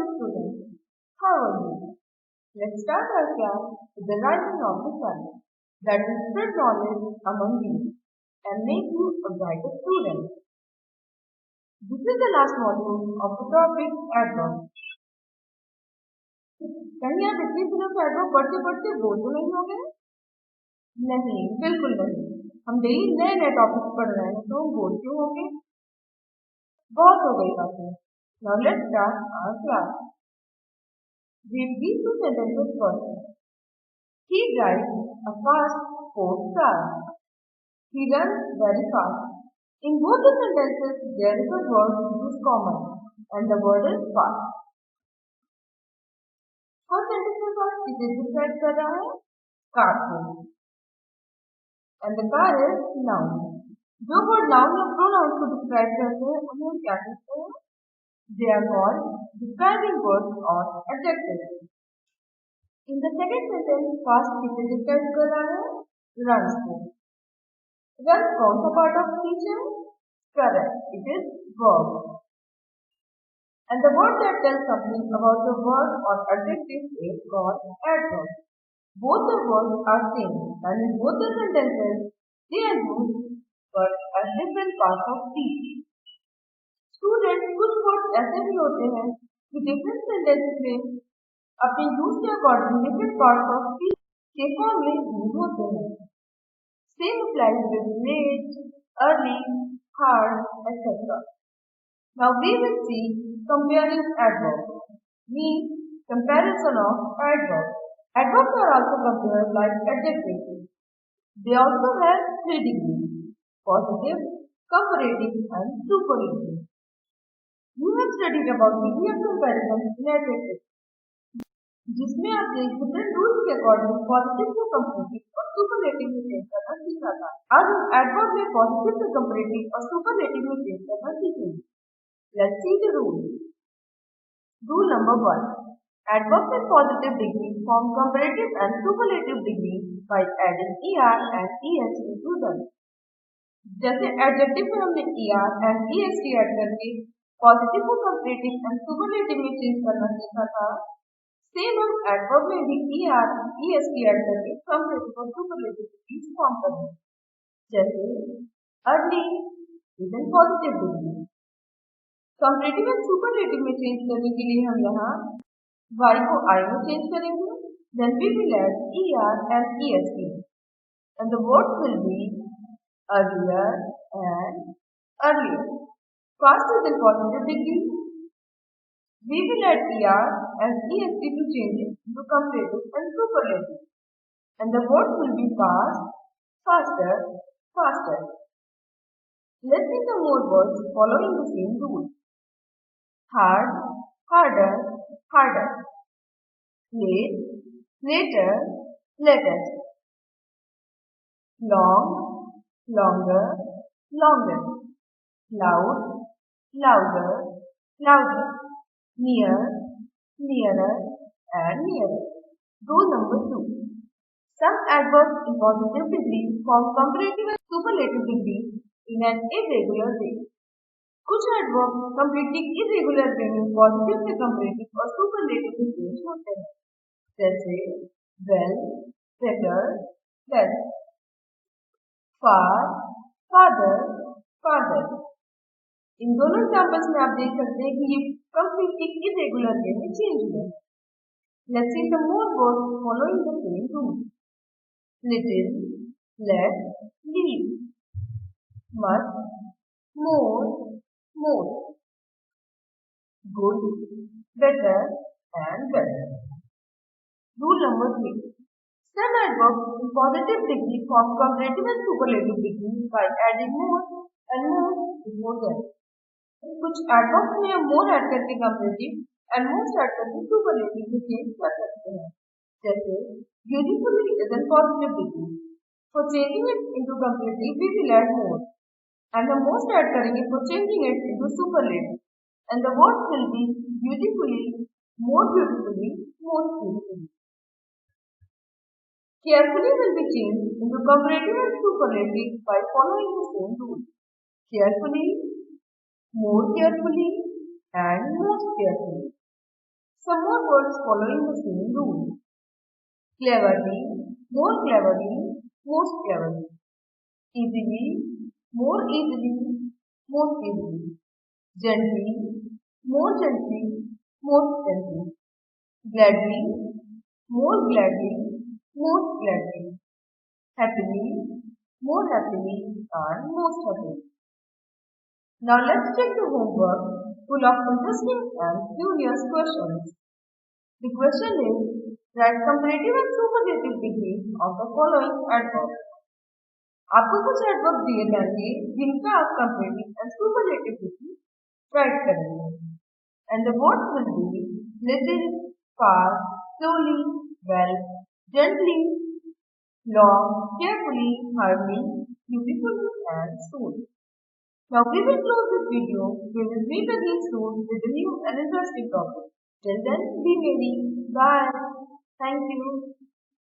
dear students, how are you? Let's start our class with the rising of the sun that will spread knowledge among you and make you a brighter student. This is the last module of the topic Adverb. कहीं आप इतनी दिनों से adverb पढ़ते पढ़ते bore तो नहीं हो गए? नहीं, बिल्कुल नहीं। हम डेली नए नए टॉपिक्स पढ़ रहे हैं तो हम बोर क्यों होंगे? बहुत हो गई बातें। Now let's start our class. Read these two sentences first. He drives a fast sports car. He runs very fast. In both the sentences, there is a word which is common, and the word is fast. First sentence के साथ किसे describe कर रहा है? Car को, and the car is noun. जो word noun या pronouns को describe करते हैं उन्हें हम क्या कहते हैं? They are called describing words or adjectives. In the second sentence, fast किसे describe कर रहा है? Runs को. Runs कौन सा part of speech है? Correct. It is verb. And the word that tells something about the word or adjective is called adverb. Both the words are same, and in both the sentences, they are used but at different parts of speech. Students, कुछ words ऐसे भी होते हैं कि different sentences में अपने use के according different parts of speech के form में use होते हैं. Same applies with late, early, hard, etc. Now we will see comparing adverbs. Means comparison of adverbs. Adverbs are also compared like adjectives. They also have three degrees: positive, comparative, and superlative. You have studied about degree of comparison in adjectives, जिसमें आपने different rules के according positive से comparative और superlative में change करना सीखा था. आज हम एडवर्ब में पॉजिटिव से कंपैरेटिव और सुपरलेटिव में चेंज करना सीखेंगे. Let's see the rules. Rule number 1. Adverbs with positive degree form comparative and superlative degrees by adding er and est to them. जैसे एडजेक्टिव में हमने er and est ऐड करके positive को comparative and superlative में change करना सीखा था, same हम एडवर्ब में भी er est ऐड करके कंपैरेटिव और सुपरलेटिव डिग्रीज फॉर्म करेंगे. जैसे early is an positive degree. Comparative and superlative में चेंज करने के लिए हम यहाँ y को I में चेंज करेंगे. Then we will add er and est, and the words will be earlier and earlier. Fast is in positive degree. We will add er and est to change it into comparative and superlative, and the words will be fast, faster, faster. Let's see some more words following the same rule. Hard, harder, harder. Late, later, latest. Long, longer, longer. Loud, louder, louder. Near, nearer, and nearer. Rule number 2. Some adverbs in positive degree form comparative and superlative degree in an irregular way. कुछ adverb completely irregular वे में positive से comparative और superlative में change होते हैं. जैसे well, better, best. फार, father, father. इन दोनों examples में आप देख सकते हैं कि ये कंप्लीटली इरेगुलर वे में चेंज हुए. Let's see some more words following the same rule. Little, less, लीव. Much, more, more. Good, better, and better. Rule number 3. Some adverbs in positive degree form comparative and superlative degree by adding more and more is more than. कुछ adverbs में हम more add करके comparative and most add करके superlative में change कर सकते हैं. जैसे beautifully is in positive degree. For changing it into comparative, we will add more. And the most add करेंगे for changing it into superlative, and the words will be beautifully, more beautifully, most beautifully. Carefully will be changed into comparative and superlative by following the same rule. Carefully, more carefully, and most carefully. some more words following the same rule. Cleverly, more cleverly, most cleverly. Easily, more easily, most easily. Gently, more gently, most gently. Gladly, more gladly, most gladly. Happily, more happily, and most happily. Now let's check the homework full of interesting and curious questions. The question is, write comparative and superlative degrees of the following adverbs. आपको कुछ adverb दिए जाएंगे जिनका आप comparative and superlative degree write करेंगे and the words will be little fast slowly well gently long carefully hardly beautifully and soon. Now we will close this video. We will meet again soon with a new and interesting topic. Till then, be merry. Bye. Thank you.